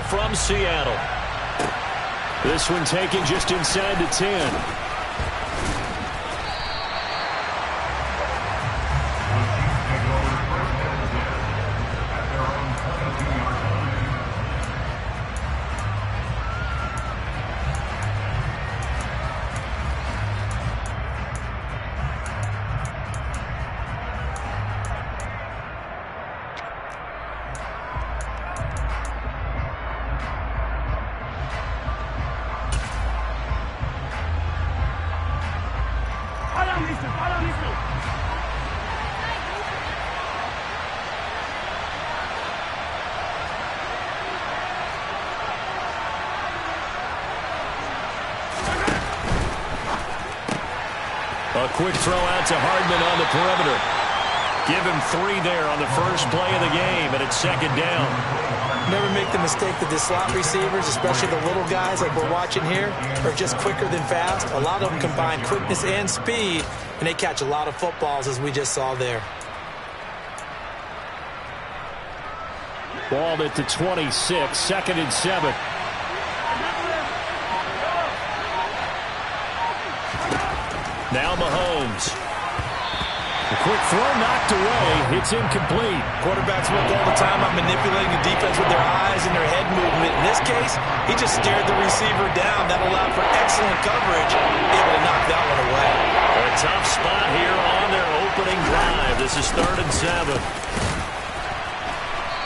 from Seattle. This one taken just inside the 10. A quick throw out to Hardman on the perimeter. Give him 3 there on the first play of the game, and it's second down. Never make the mistake that the slot receivers, especially the little guys like we're watching here, are just quicker than fast. A lot of them combine quickness and speed, and they catch a lot of footballs, as we just saw there. Ball at the 26, 2nd and 7. Now Mahomes. A quick throw knocked away. It's incomplete. Quarterbacks work all the time on manipulating the defense with their eyes and their head movement. In this case, he just stared the receiver down. That allowed for excellent coverage, able to knock that one away. A tough spot here on their opening drive. This is 3rd and 7.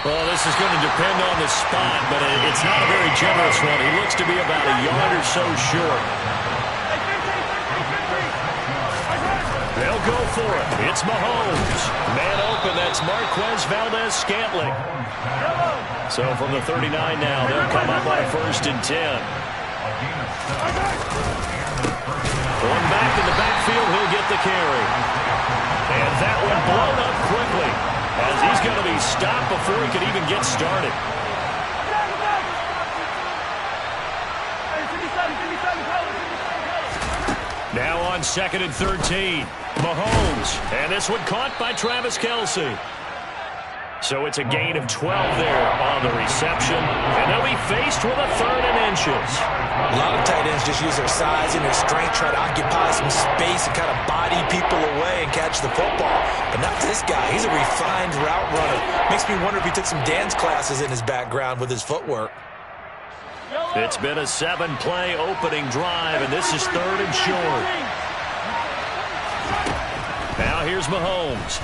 Well, this is going to depend on the spot, but it's not a very generous one. He looks to be about a yard or so short. They'll go for it. It's Mahomes. Man open, that's Marquez Valdes-Scantling. So from the 39 now, they'll come up on a 1st and 10. Going back in the backfield, he'll get the carry. And that one blown up quickly, as he's going to be stopped before he can even get started. Now on 2nd and 13. Mahomes, and this one caught by Travis Kelce. So it's a gain of 12 there on the reception, and they'll be faced with a 3rd and inches. A lot of tight ends just use their size and their strength, try to occupy some space and kind of body people away and catch the football. But not this guy. He's a refined route runner. Makes me wonder if he took some dance classes in his background with his footwork. It's been a 7-play opening drive, and this is 3rd and short. Now here's Mahomes.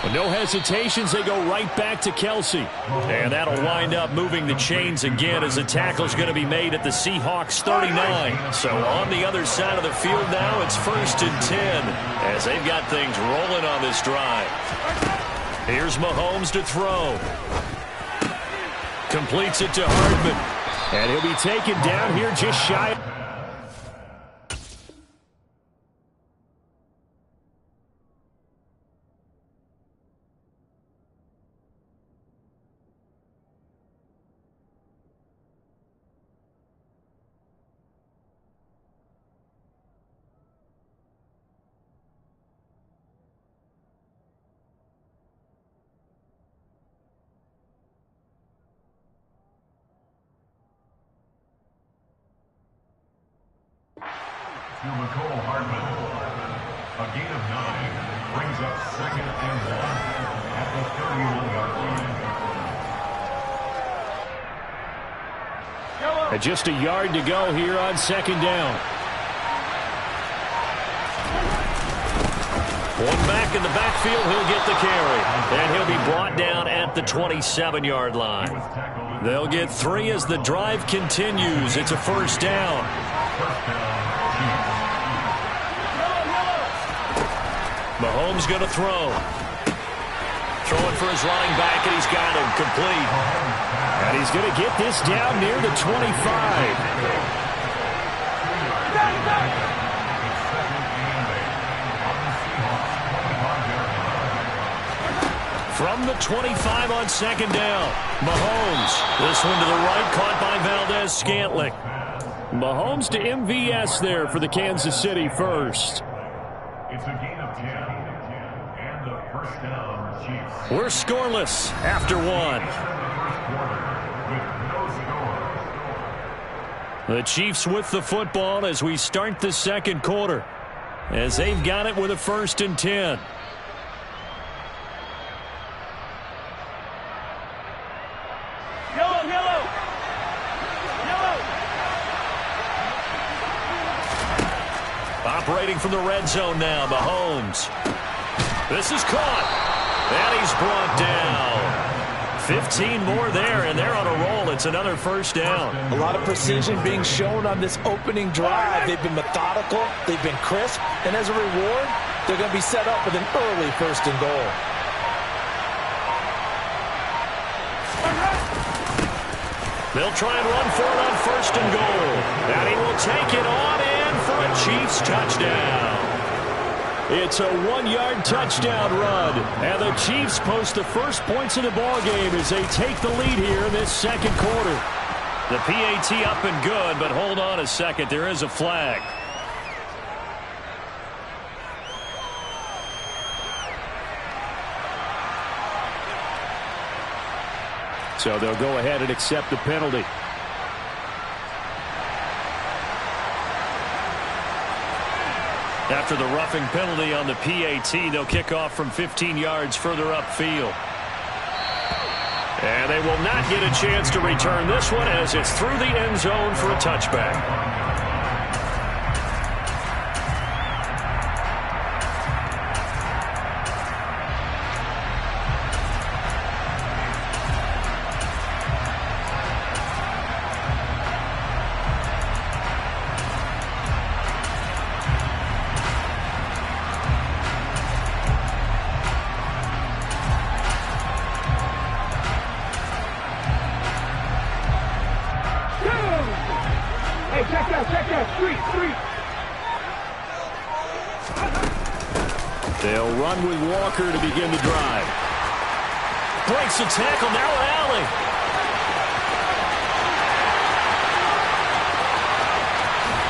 With no hesitations, they go right back to Kelce. And that'll wind up moving the chains again as the tackle's going to be made at the Seahawks 39. So on the other side of the field now, it's 1st and 10 as they've got things rolling on this drive. Here's Mahomes to throw. Completes it to Hardman. And he'll be taken down here just shy. To Mecole Hardman. A gain of 9 brings up 2nd and 1 at the 31-yard line. And just a yard to go here on 2nd down. One back in the backfield, he'll get the carry. And he'll be brought down at the 27-yard line. They'll get 3 as the drive continues. It's a 1st down. Mahomes going to throw. Throwing for his running back, and he's got him complete. And he's going to get this down near the 25. From the 25 on 2nd down. Mahomes. This one to the right, caught by Valdes-Scantling. Mahomes to MVS there for the Kansas City first. It's a gain of 10 and the 1st down, Chiefs. We're scoreless after 1. first quarter with no score. The Chiefs with the football as we start the second quarter, as they've got it with a 1st and 10. Operating from the red zone now, Mahomes. This is caught, and he's brought down. 15 more there, and they're on a roll. It's another 1st down. A lot of precision being shown on this opening drive. They've been methodical, they've been crisp, and as a reward, they're going to be set up with an early 1st and goal. They'll try and run for it on 1st and goal. And he will take it on in for a Chiefs touchdown. It's a 1-yard touchdown run. And the Chiefs post the first points of the ballgame as they take the lead here in this second quarter. The PAT up and good, but hold on a second. There is a flag. So they'll go ahead and accept the penalty. After the roughing penalty on the PAT, they'll kick off from 15 yards further upfield. And they will not get a chance to return this one as it's through the end zone for a touchback. They'll run with Walker to begin the drive. Breaks the tackle, now Allen.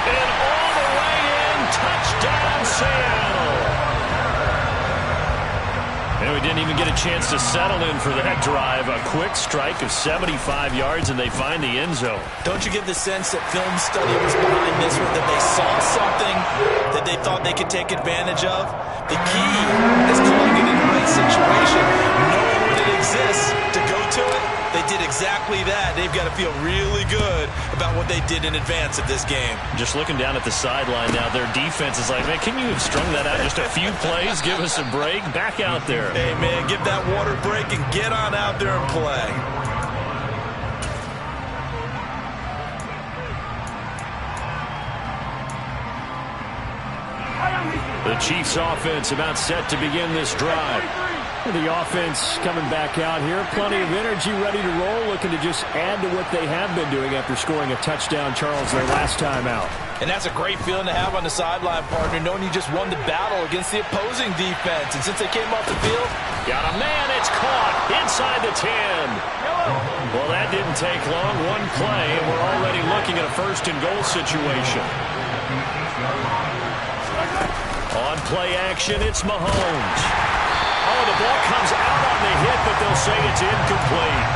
And all the way in, touchdown Seattle. And we didn't even get a chance to settle in for that drive. A quick strike of 75 yards, and they find the end zone. Don't you get the sense that film study was behind this one, that they saw something that they thought they could take advantage of? The key is calling it in the right situation, knowing when it exists to go to it. They did exactly that. They've got to feel really good about what they did in advance of this game. Just looking down at the sideline now, their defense is like, man, can you have strung that out just a few plays? Give us a break. Back out there. Hey, man, give that water break and get on out there and play. The Chiefs offense about set to begin this drive. The offense coming back out here. Plenty of energy, ready to roll, looking to just add to what they have been doing after scoring a touchdown, Charles, their last time out. And that's a great feeling to have on the sideline, partner, knowing you just won the battle against the opposing defense. And since they came off the field, got a man, it's caught inside the 10. Well, that didn't take long. One play, and we're already looking at a 1st and goal situation. On play action, it's Mahomes. Oh, the ball comes out on the hit, but they'll say it's incomplete.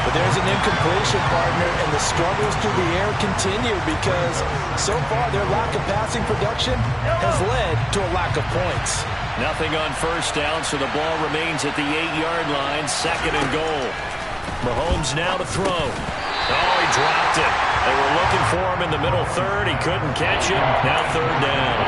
But there's an incompletion, partner, and the struggles through the air continue because so far their lack of passing production has led to a lack of points. Nothing on 1st down, so the ball remains at the 8-yard line, 2nd and goal. Mahomes now to throw. Oh, he dropped it. They were looking for him in the middle 3rd. He couldn't catch it. Now 3rd down.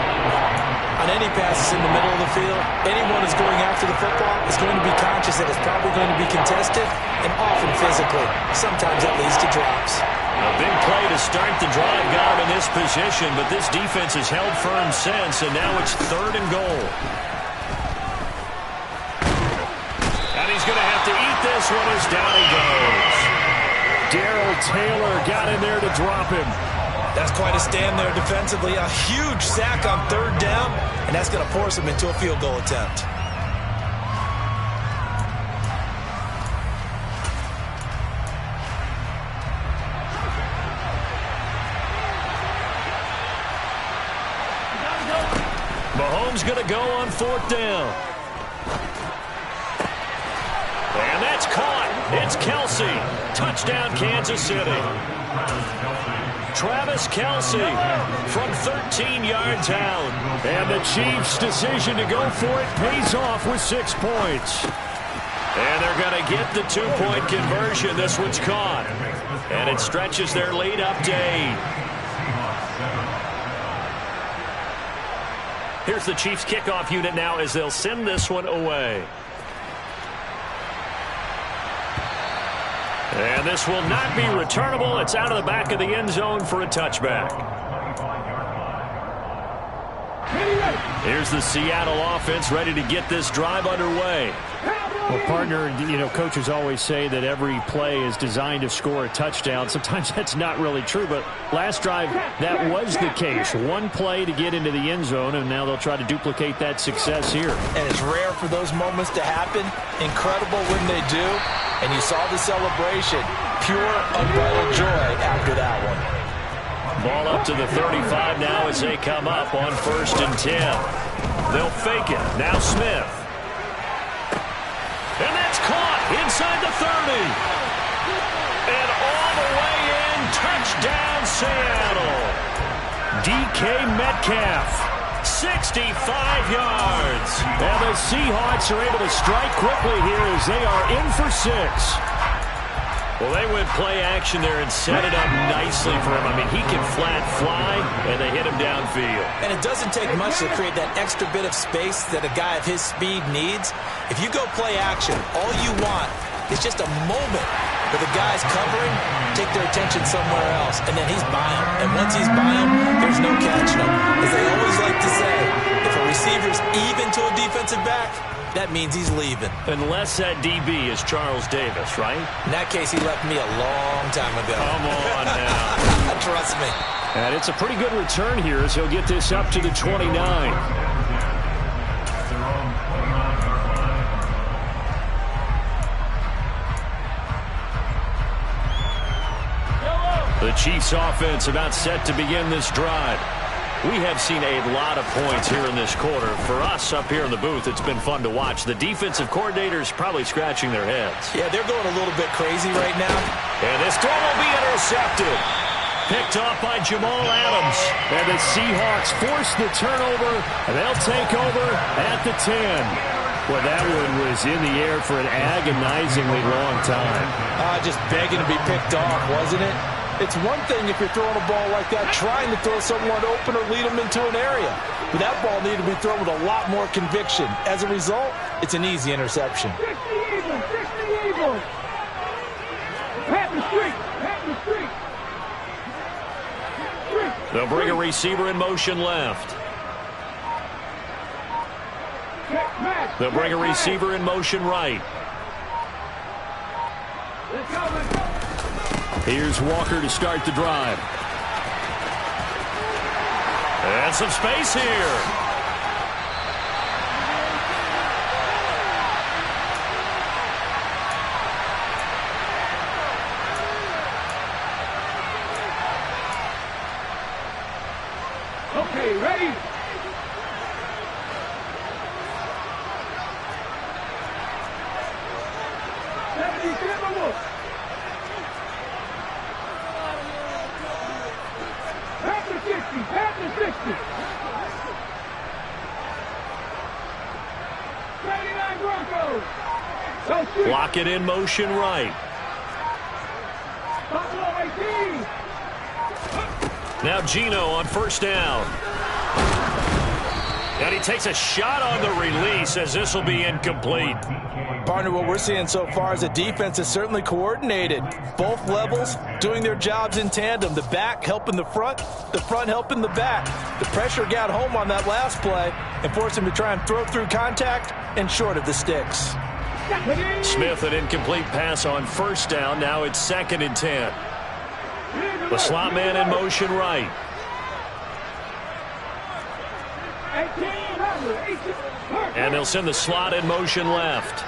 On any passes in the middle of the field, anyone who's going after the football is going to be conscious that it's probably going to be contested and often physically. Sometimes that leads to drops. A big play to start the drive got him in this position, but this defense has held firm since, and now it's 3rd and goal. And he's going to have to eat this one as down he goes. Darrell Taylor got in there to drop him. That's quite a stand there defensively. A huge sack on 3rd down, and that's going to force him into a field goal attempt. Mahomes going to go on 4th down. And that's caught. It's Kelce. Touchdown, Kansas City. Travis Kelce from 13 yards out. And the Chiefs' decision to go for it pays off with 6 points. And they're going to get the 2-point conversion. This one's caught. And it stretches their lead up to 8. Here's the Chiefs kickoff unit now as they'll send this one away. And this will not be returnable. It's out of the back of the end zone for a touchback. Here's the Seattle offense ready to get this drive underway. Well, partner, coaches always say that every play is designed to score a touchdown. Sometimes that's not really true, but last drive, that was the case. One play to get into the end zone, and now they'll try to duplicate that success here. And it's rare for those moments to happen. Incredible when they do. And you saw the celebration. Pure, unbridled joy after that one. Ball up to the 35 now as they come up on 1st and 10. They'll fake it. Now Smith. And that's caught inside the 30. And all the way in, touchdown Seattle. DK Metcalf, 65 yards. And the Seahawks are able to strike quickly here as they are in for 6. Well, they went play action there and set it up nicely for him. I mean, he can flat fly, and they hit him downfield. And it doesn't take much to create that extra bit of space that a guy of his speed needs. If you go play action, all you want is just a moment where the guy's covering, take their attention somewhere else, and then he's by him. And once he's by him, there's no catching him. As they always like to say, if a receiver's even to a defensive back, that means he's leaving. Unless that DB is Charles Davis, right? In that case, he left me a long time ago. Come on now. Trust me. And it's a pretty good return here as he'll get this up to the 29. The Chiefs offense about set to begin this drive. We have seen a lot of points here in this quarter. For us up here in the booth, it's been fun to watch. The defensive coordinators probably scratching their heads. Yeah, they're going a little bit crazy right now. And this throw will be intercepted. Picked off by Jamal Adams. And the Seahawks force the turnover, and they'll take over at the 10. Well, that one was in the air for an agonizingly long time. Just begging to be picked off, wasn't it? It's one thing if you're throwing a ball like that, trying to throw someone open or lead them into an area. But that ball needed to be thrown with a lot more conviction. As a result, it's an easy interception. They'll bring a receiver in motion left. They'll bring a receiver in motion right. Here's Walker to start the drive. And some space here. Okay, ready? Block it in motion right. Now Geno on 1st down. And he takes a shot on the release as this will be incomplete. Partner, what we're seeing so far is the defense is certainly coordinated. Both levels doing their jobs in tandem. The back helping the front helping the back. The pressure got home on that last play and forced him to try and throw through contact and short of the sticks. Smith, an incomplete pass on 1st down. Now it's 2nd and 10. The slot man in motion right. And they'll send the slot in motion left.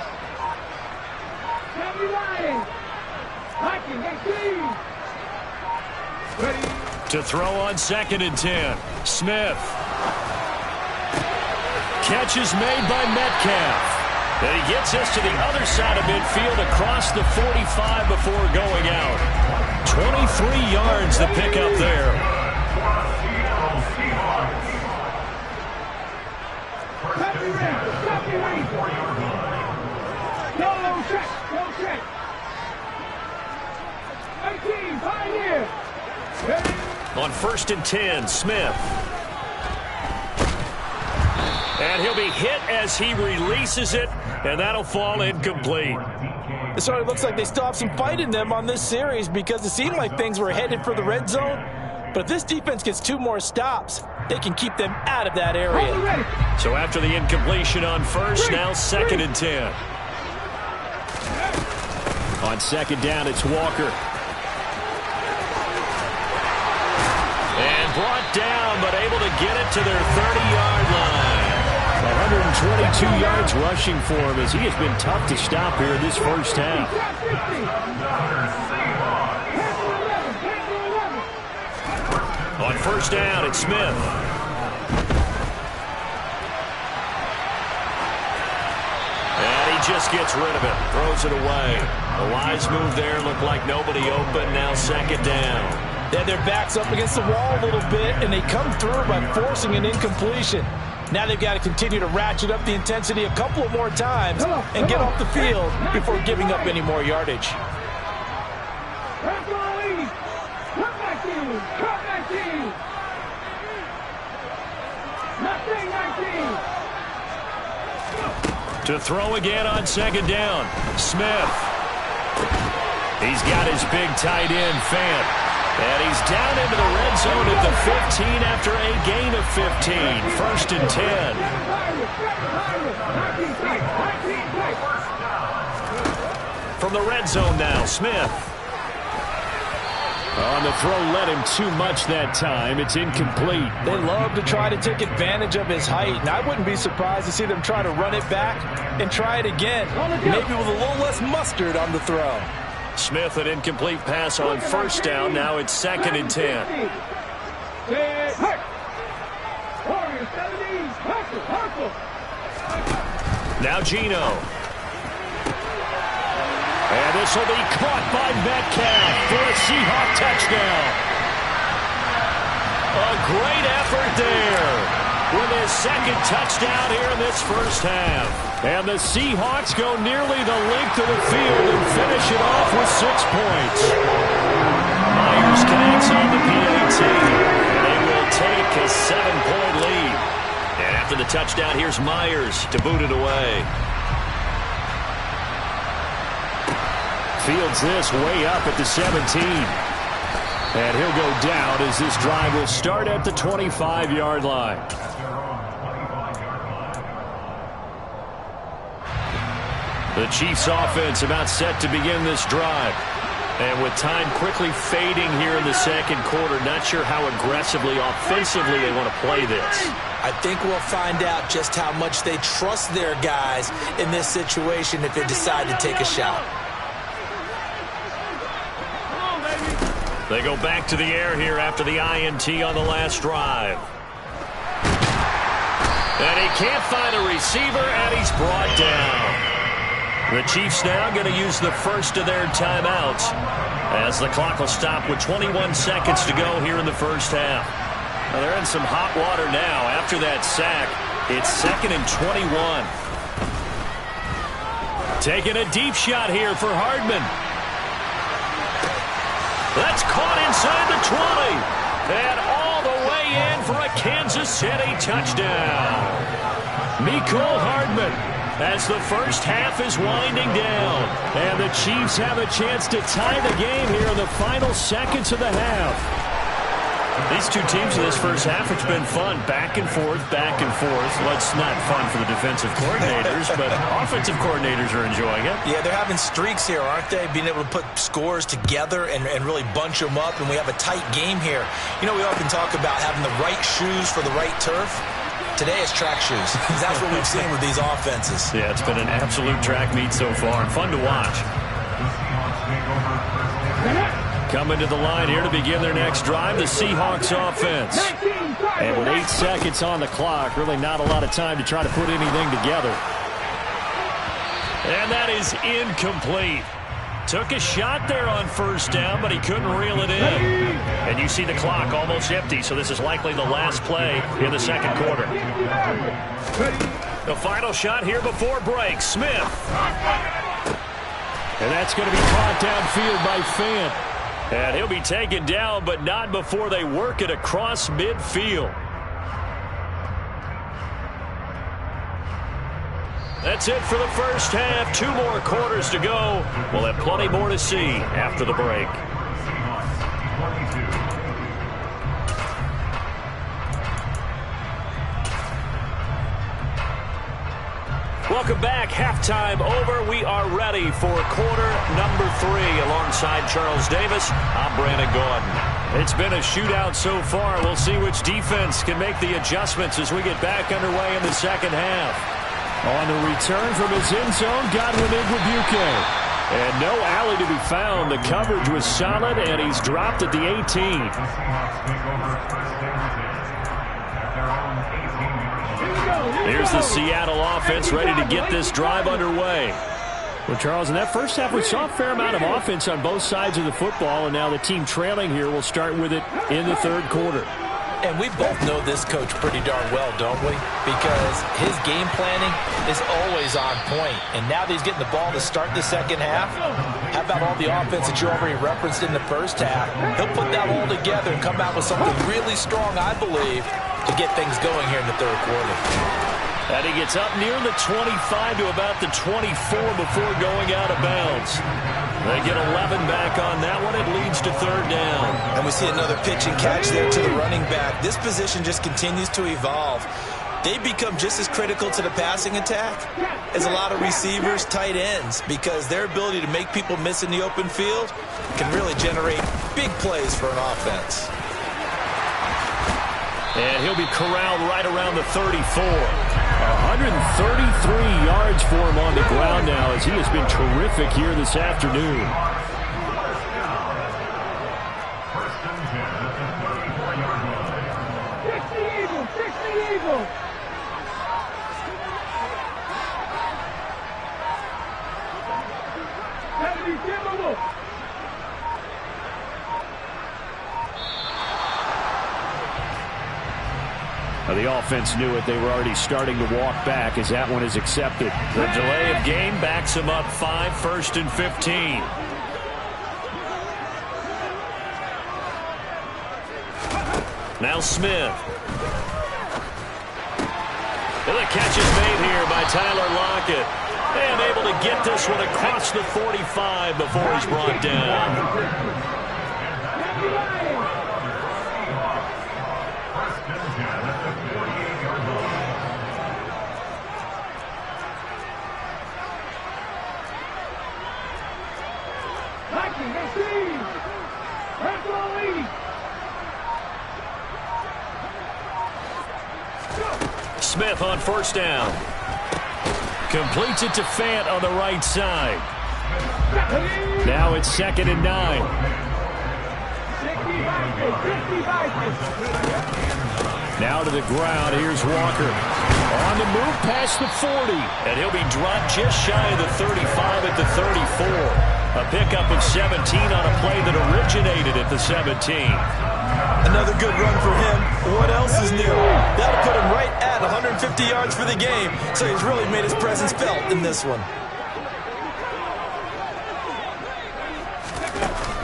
To throw on 2nd and 10. Smith. Catch is made by Metcalf. And he gets this to the other side of midfield across the 45 before going out. 23 yards to pick up there. On 1st and 10, Smith. And he'll be hit as he releases it, and that'll fall incomplete. It sort of looks like they still have some fight in them on this series because it seemed like things were headed for the red zone. But if this defense gets 2 more stops, they can keep them out of that area. So after the incompletion on 1st, now 2nd and 10. On 2nd down, it's Walker. And brought down, but able to get it to their 30-yard line. 122 yards rushing for him as he has been tough to stop here in this first half. On 1st down, it's Smith. And he just gets rid of it, throws it away. A wise move there, looked like nobody open, now 2nd down. They had their backs up against the wall a little bit, and they come through by forcing an incompletion. Now they've got to continue to ratchet up the intensity a couple of more times and get off the field before giving up any more yardage. To throw again on 2nd down, Smith. He's got his big tight end, Fant. And he's down into the red zone at the 15 after a gain of 15. 1st and 10. From the red zone now, Smith. On the throw, led him too much that time. It's incomplete. They love to try to take advantage of his height, and I wouldn't be surprised to see them try to run it back and try it again, maybe with a little less mustard on the throw. Smith, an incomplete pass on 1st down. Now it's 2nd and 10. Now Geno. And this will be caught by Metcalf for a Seahawk touchdown. A great effort there with his 2nd touchdown here in this first half. And the Seahawks go nearly the length of the field and finish it off with 6 points. Myers connects on the PAT. They will take a 7-point lead. And after the touchdown, here's Myers to boot it away. Fields this way up at the 17. And he'll go down as this drive will start at the 25-yard line. The Chiefs offense about set to begin this drive. And with time quickly fading here in the 2nd quarter, not sure how aggressively, offensively they want to play this. I think we'll find out just how much they trust their guys in this situation if they decide to take a shot. They go back to the air here after the INT on the last drive. And he can't find a receiver, and he's brought down. The Chiefs now going to use the first of their timeouts as the clock will stop with 21 seconds to go here in the first half. Now they're in some hot water now. After that sack, it's 2nd and 21. Taking a deep shot here for Hardman. That's caught inside the 20. And all the way in for a Kansas City touchdown. Mecole Hardman as the first half is winding down. And the Chiefs have a chance to tie the game here in the final seconds of the half. These two teams in this first half, it's been fun. Back and forth, back and forth. Well, it's not fun for the defensive coordinators, but offensive coordinators are enjoying it. Yeah, they're having streaks here, aren't they? Being able to put scores together and really bunch them up, and we have a tight game here. You know, we often talk about having the right shoes for the right turf. Today it's track shoes. That's what we've seen with these offenses. Yeah, it's been an absolute track meet so far and fun to watch. Coming to the line here to begin their next drive, the Seahawks offense. And with 8 seconds on the clock, really not a lot of time to try to put anything together. And that is incomplete. Took a shot there on first down, but he couldn't reel it in. And you see the clock almost empty, so this is likely the last play in the second quarter. The final shot here before break. Smith. And that's going to be caught downfield by Fant. And he'll be taken down, but not before they work it across midfield. That's it for the first half. 2 more quarters to go. We'll have plenty more to see after the break. Welcome back. Halftime over. We are ready for quarter number 3. Alongside Charles Davis, I'm Brandon Gaudin. It's been a shootout so far. We'll see which defense can make the adjustments as we get back underway in the second half. On the return from his end zone, Godwin Igwebuike. And no alley to be found. The coverage was solid, and he's dropped at the 18. Here's the Seattle offense ready to get this drive underway. Well, Charles, in that first half, we saw a fair amount of offense on both sides of the football, and now the team trailing here will start with it in the third quarter. And we both know this coach pretty darn well, don't we? Because his game planning is always on point. And now that he's getting the ball to start the second half, how about all the offense that you already referenced in the first half? He'll put that all together and come out with something really strong, I believe, to get things going here in the third quarter. And he gets up near the 25 to about the 24 before going out of bounds. They get 11 back on that one. It leads to third down. And we see another pitch and catch there to the running back. This position just continues to evolve. They become just as critical to the passing attack as a lot of receivers, tight ends, because their ability to make people miss in the open field can really generate big plays for an offense. And he'll be corralled right around the 34. 133 yards for him on the ground now, as he has been terrific here this afternoon. Fix the Eagles! Fix the Eagles! Gotta be Timberwolves! The offense knew it. They were already starting to walk back as that one is accepted. The delay of game backs him up 5, 1st and 15. Now Smith. And the catch is made here by Tyler Lockett. And able to get this one across the 45 before he's brought down. Smith on first down. Completes it to Fant on the right side. Now it's 2nd and 9. Now to the ground. Here's Walker. On the move past the 40. And he'll be dropped just shy of the 35 at the 34. A pickup of 17 on a play that originated at the 17. Another good run for him. What else is new? That'll put him right at 150 yards for the game. So he's really made his presence felt in this one.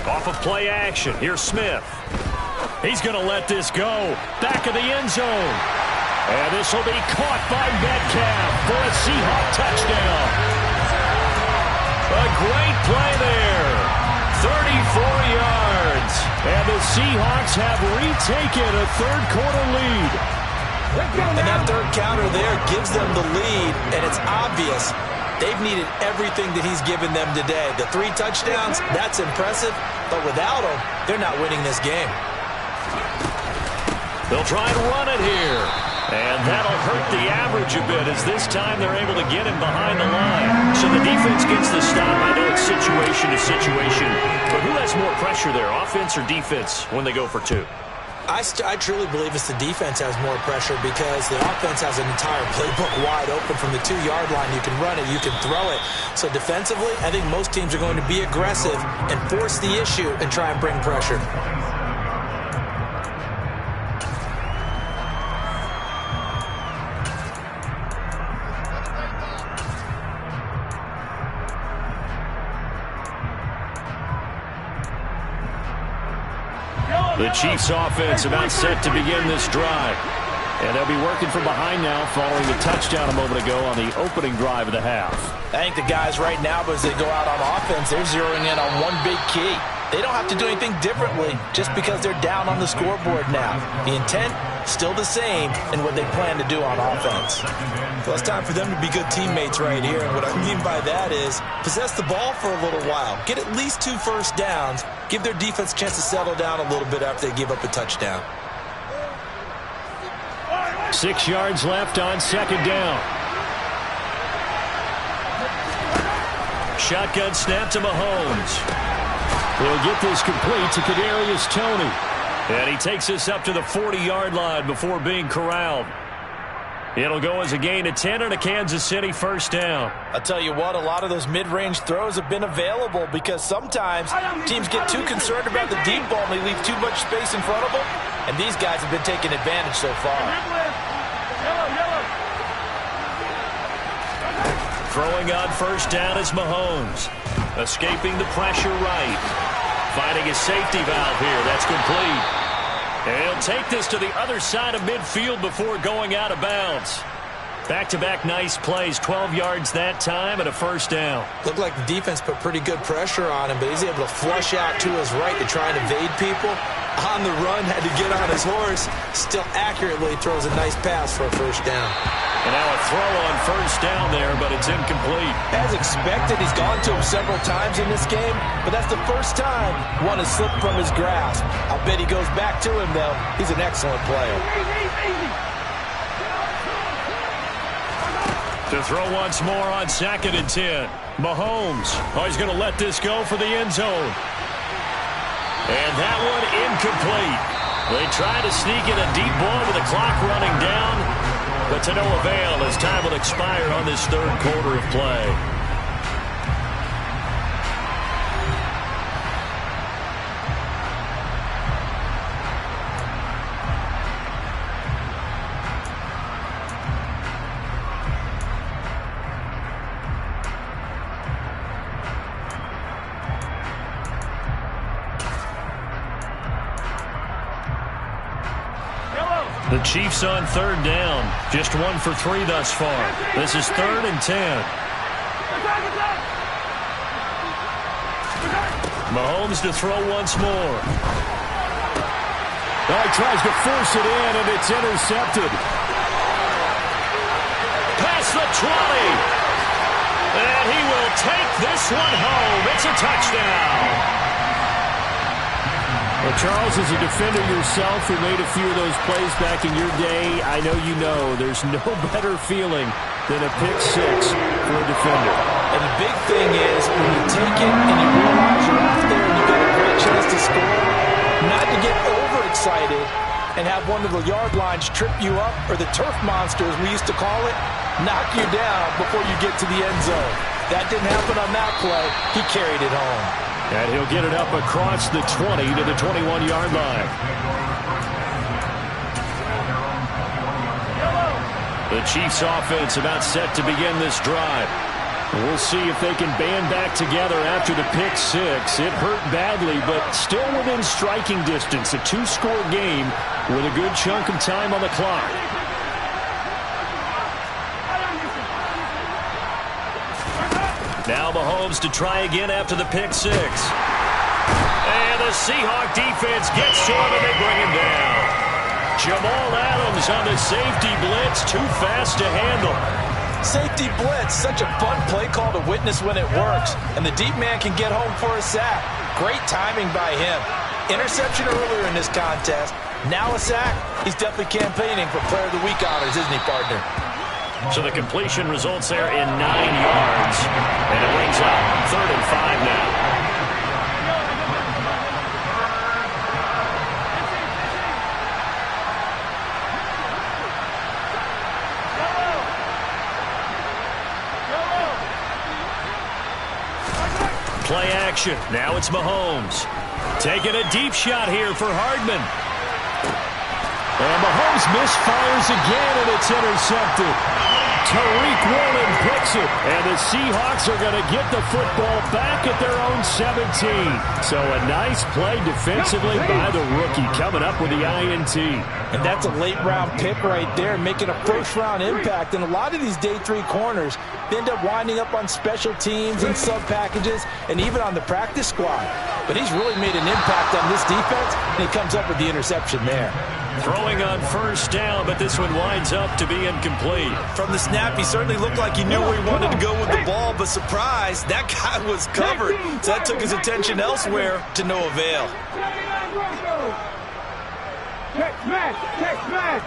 Off of play action. Here's Smith. He's going to let this go. Back of the end zone. And this will be caught by Metcalf for a Seahawk touchdown. A great play there. 34 yards. And the Seahawks have retaken a third-quarter lead. And that third counter there gives them the lead, and it's obvious they've needed everything that he's given them today. The 3 touchdowns, that's impressive, but without him, they're not winning this game. They'll try and run it here. And that'll hurt the average a bit, as this time they're able to get him behind the line. So the defense gets the stop. I know it's situation to situation, but who has more pressure there, offense or defense, when they go for 2? I truly believe it's the defense has more pressure because the offense has an entire playbook wide open from the 2-yard line. You can run it, you can throw it. So defensively, I think most teams are going to be aggressive and force the issue and try and bring pressure. The Chiefs offense about set to begin this drive. And they'll be working from behind now following the touchdown a moment ago on the opening drive of the half. I think the guys right now, as they go out on offense, they're zeroing in on one big key. They don't have to do anything differently just because they're down on the scoreboard now. The intent, still the same in what they plan to do on offense. Well, it's time for them to be good teammates right here. And what I mean by that is possess the ball for a little while. Get at least 2 first downs. Give their defense a chance to settle down a little bit after they give up a touchdown. 6 yards left on second down. Shotgun snap to Mahomes. He'll get this complete to Kadarius Toney. And he takes this up to the 40-yard line before being corralled. It'll go as a gain of 10 and a Kansas City first down. I'll tell you what, a lot of those mid-range throws have been available because sometimes teams get too concerned about the deep ball and they leave too much space in front of them. And these guys have been taking advantage so far. Throwing on first down is Mahomes. Escaping the pressure right. Finding a safety valve here. That's complete. And he'll take this to the other side of midfield before going out of bounds. Back-to-back nice plays. 12 yards that time and a first down. Looked like the defense put pretty good pressure on him, but he's able to flush out to his right to try and evade people. On the run, had to get on his horse. Still accurately throws a nice pass for a first down. And now a throw on first down there, but it's incomplete. As expected, he's gone to him several times in this game, but that's the first time one has slipped from his grasp. I'll bet he goes back to him, though. He's an excellent player. To throw once more on 2nd and 10. Mahomes. Oh, he's going to let this go for the end zone. And that one incomplete. They try to sneak in a deep ball with the clock running down, but to no avail as time will expire on this third quarter of play. The Chiefs on third down. Just 1 for 3 thus far. This is 3rd and 10. Mahomes to throw once more. Oh, he tries to force it in, and it's intercepted. Past the 20. And he will take this one home. It's a touchdown. Well, Charles, as a defender yourself who made a few of those plays back in your day, I know you know there's no better feeling than a pick six for a defender. And the big thing is when you take it and you realize you're out there and you get a great chance to score, not to get overexcited and have one of the yard lines trip you up, or the turf monster, as we used to call it, knock you down before you get to the end zone. That didn't happen on that play. He carried it home. And he'll get it up across the 20 to the 21-yard line. The Chiefs offense about set to begin this drive. We'll see if they can band back together after the pick six. It hurt badly, but still within striking distance. A 2-score game with a good chunk of time on the clock. Now Mahomes to try again after the pick six. And the Seahawk defense gets to him and they bring him down. Jamal Adams on the safety blitz, too fast to handle. Safety blitz, such a fun play call to witness when it works. And the deep man can get home for a sack. Great timing by him. Interception earlier in this contest. Now a sack. He's definitely campaigning for Player of the Week honors, isn't he, partner? So the completion results there in 9 yards. And it brings up 3rd and 5 now. action. Now it's Mahomes. Taking a deep shot here for Hardman. And Mahomes misfires again, and it's intercepted. Tariq Woolen picks it, and the Seahawks are going to get the football back at their own 17. So a nice play defensively by the rookie, coming up with the INT. And that's a late-round pick right there, making a first-round impact. And a lot of these day 3 corners, they end up winding up on special teams and sub-packages and even on the practice squad. But he's really made an impact on this defense, and he comes up with the interception there. Throwing on first down, but this one winds up to be incomplete. From the snap, he certainly looked like he knew where he wanted to go with the ball, but surprise, that guy was covered. So that took his attention elsewhere to no avail. Check smash, check smash.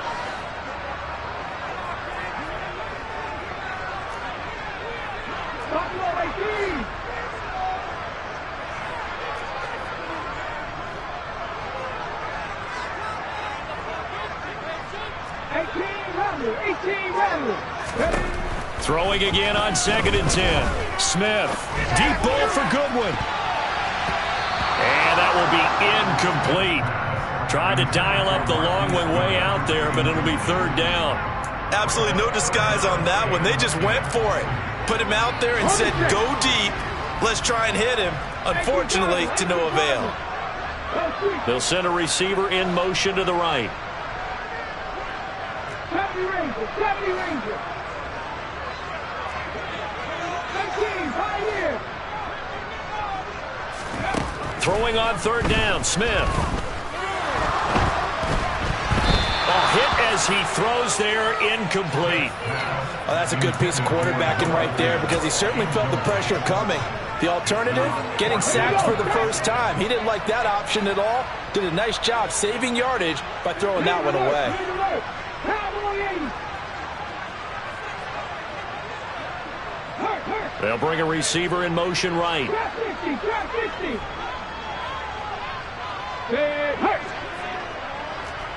Buffalo 18. Throwing again on 2nd and 10. Smith, deep ball for Goodwin. And that will be incomplete. Tried to dial up the long one way out there, but it'll be 3rd down. Absolutely no disguise on that one. They just went for it. Put him out there and said, go deep. Let's try and hit him. Unfortunately, to no avail. They'll send a receiver in motion to the right. 70 Ranger, 70 Ranger. 19, Pioneer. Throwing on 3rd down, Smith. A hit as he throws there, incomplete. Oh, that's a good piece of quarterbacking right there because he certainly felt the pressure coming. The alternative, getting sacked for the first time. He didn't like that option at all. Did a nice job saving yardage by throwing that one away. They'll bring a receiver in motion right. Trap 50, trap 50.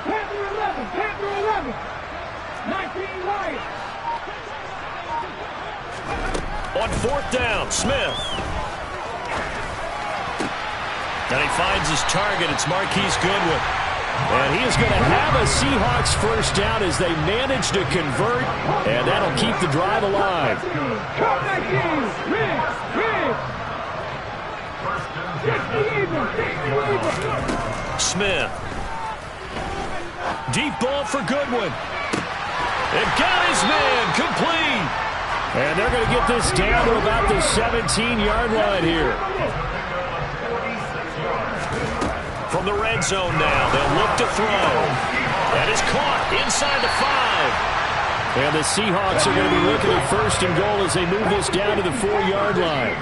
Panther 11, Panther 11. 19 Lions. On 4th down, Smith. And he finds his target. It's Marquise Goodwin. And he is going to have a Seahawks first down as they manage to convert, and that'll keep the drive alive. Smith. Deep ball for Goodwin. And got his man complete. And they're going to get this down to about the 17-yard line here. From the red zone now, they'll look to throw. That is caught inside the 5. And the Seahawks are going to be looking at 1st and goal as they move this down to the 4-yard line.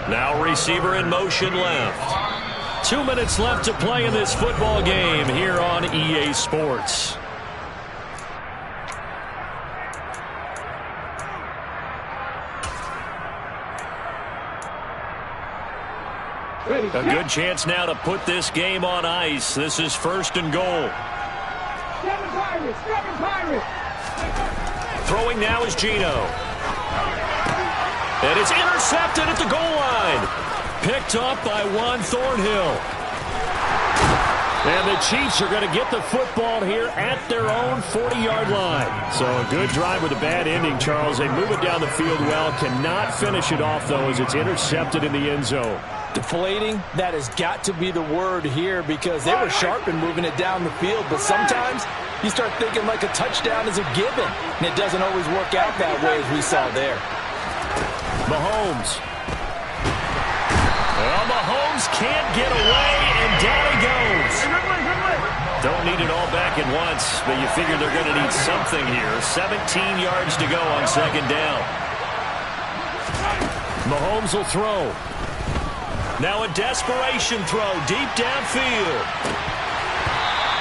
Now receiver in motion left. 2 minutes left to play in this football game here on EA Sports. A good chance now to put this game on ice. This is 1st and goal. 7 Pirates. Throwing now is Geno. And it's intercepted at the goal line. Picked up by Juan Thornhill. And the Chiefs are going to get the football here at their own 40-yard line. So a good drive with a bad ending, Charles. They move it down the field well. Cannot finish it off, though, as it's intercepted in the end zone. Deflating, that has got to be the word here because they were sharp in moving it down the field, but sometimes you start thinking like a touchdown is a given, and it doesn't always work out that way as we saw there. Mahomes. Well, Mahomes can't get away, and down he goes. Don't need it all back at once, but you figure they're going to need something here. 17 yards to go on 2nd down. Mahomes will throw. Now a desperation throw deep downfield.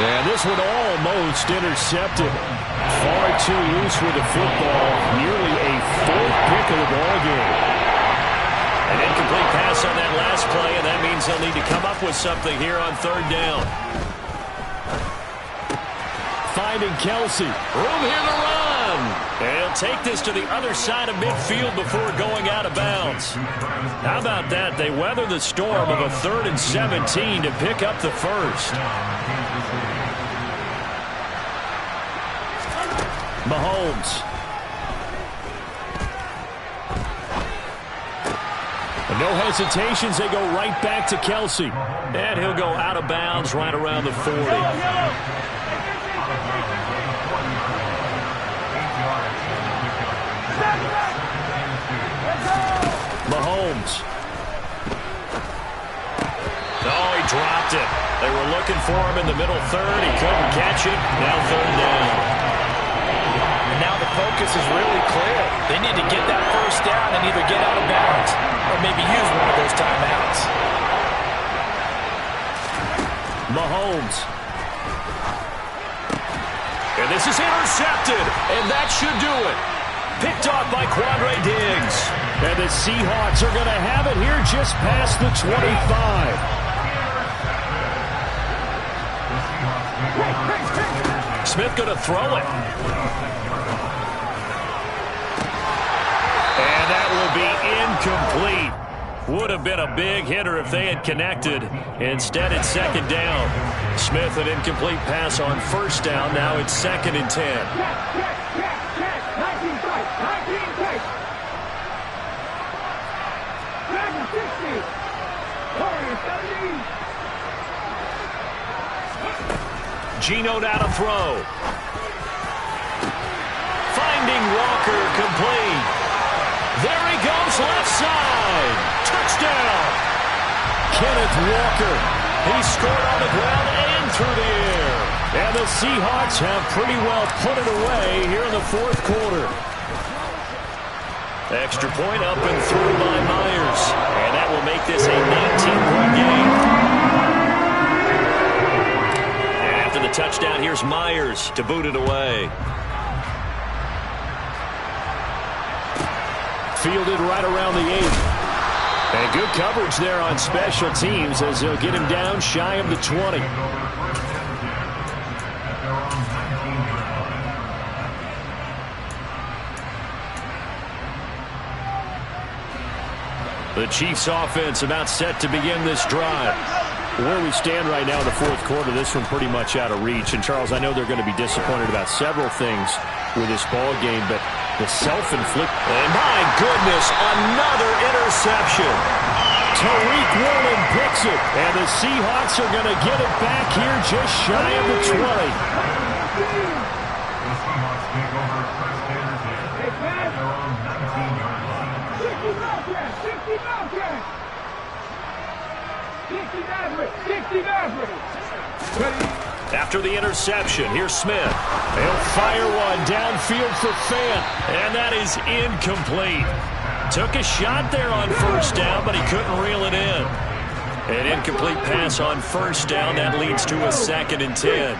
And this one almost intercepted. Far too loose with the football. Nearly a 4th pick of the ball game. An incomplete pass on that last play, and that means they'll need to come up with something here on 3rd down. Finding Kelsey. Room here to run. And he'll take this to the other side of midfield before going out of bounds. How about that? They weather the storm of a 3rd and 17 to pick up the first. Mahomes. No hesitations. They go right back to Kelce. And he'll go out of bounds right around the 40. Mahomes. Oh, he dropped it. They were looking for him in the middle third. He couldn't catch it. Now 3rd down. And now the focus is really clear. They need to get that first down and either get out of bounds or maybe use one of those timeouts. Mahomes. And this is intercepted. And that should do it. Picked off by Quandre Diggs. And the Seahawks are going to have it here just past the 25. Smith going to throw it. And that will be incomplete. Would have been a big hitter if they had connected. Instead, it's 2nd down. Smith, an incomplete pass on 1st down. Now it's 2nd and 10. 19 tight. 19 tight. 60. 40, 17. Geno now to throw. Finding Walker complete. There he goes, left side. Touchdown. Kenneth Walker. He scored on the ground and through the air. And the Seahawks have pretty well put it away here in the 4th quarter. Extra point up and through by Myers. And that will make this a 19-point game. And after the touchdown, here's Myers to boot it away. Fielded right around the 8. And good coverage there on special teams as they'll get him down shy of the 20. The Chiefs offense about set to begin this drive. Where we stand right now in the 4th quarter, this one pretty much out of reach. And, Charles, I know they're going to be disappointed about several things with this ball game, but the self-inflicted... And my goodness, another interception. Tariq Woolen picks it, and the Seahawks are going to get it back here just shy of the 20. The Seahawks take over first and 10 at their own 19-yard line. 60 Maverick. 60 Maverick. 60 Maverick. 60 Maverick. After the interception, here's Smith. They'll fire one downfield for Fant. And that is incomplete. Took a shot there on 1st down, but he couldn't reel it in. An incomplete pass on 1st down. That leads to a 2nd and 10.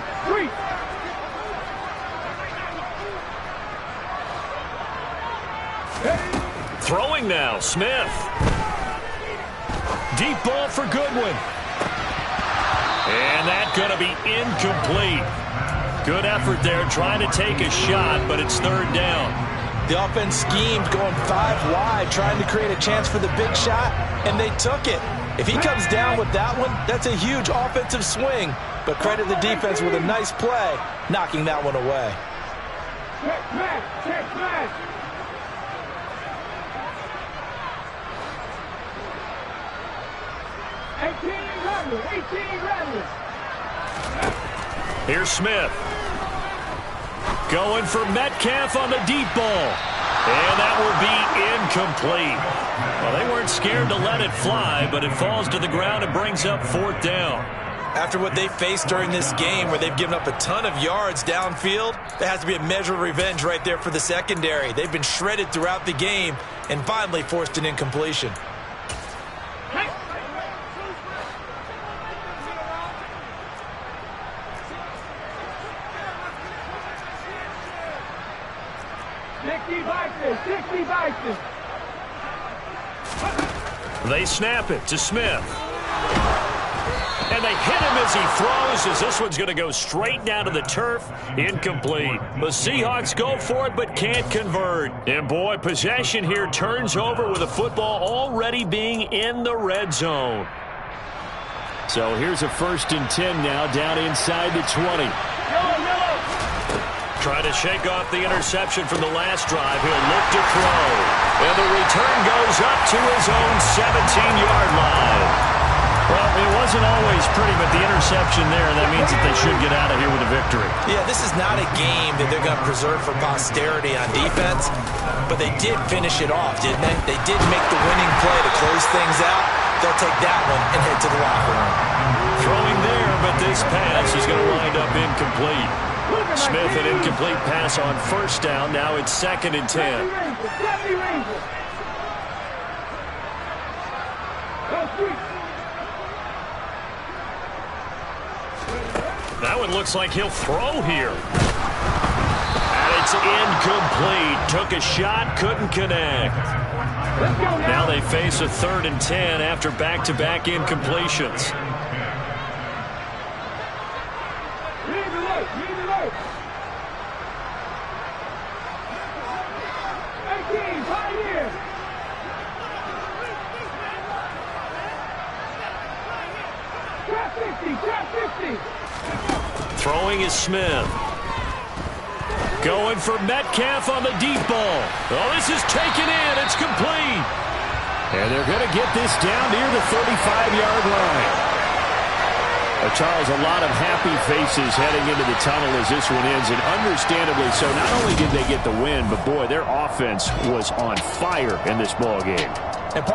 Throwing now, Smith. Deep ball for Goodwin. And that's going to be incomplete. Good effort there trying to take a shot, but it's 3rd down. The offense schemed going 5 wide, trying to create a chance for the big shot, and they took it. If he comes down with that one, that's a huge offensive swing. But credit the defense with a nice play, knocking that one away. Check back. Check back. Here's Smith. Going for Metcalf on the deep ball. And that will be incomplete. Well, they weren't scared to let it fly, but it falls to the ground and brings up 4th down. After what they faced during this game where they've given up a ton of yards downfield, there has to be a measure of revenge right there for the secondary. They've been shredded throughout the game and finally forced an incompletion. They snap it to Smith. And they hit him as he throws, as this one's going to go straight down to the turf. Incomplete. The Seahawks go for it but can't convert. And, boy, possession here turns over with the football already being in the red zone. So here's a 1st and 10 now, down inside the 20. Trying to shake off the interception from the last drive. He'll look to throw. And the return goes up to his own 17-yard line. Well, it wasn't always pretty, but the interception there, that means that they should get out of here with a victory. Yeah, this is not a game that they're going to preserve for posterity on defense, but they did finish it off, didn't they? They did make the winning play to close things out. They'll take that one and head to the locker room. Throwing there, but this pass is going to wind up incomplete. Smith, an incomplete pass on 1st down. Now it's 2nd and 10. That one looks like he'll throw here. And it's incomplete. Took a shot, couldn't connect. Now they face a 3rd and 10 after back-to-back incompletions. Throwing is Smith. Going for Metcalf on the deep ball. Oh, this is taken in. It's complete. And they're going to get this down near the 35-yard line. Charles, a lot of happy faces heading into the tunnel as this one ends, and understandably so. Not only did they get the win, but, boy, their offense was on fire in this ball game. And part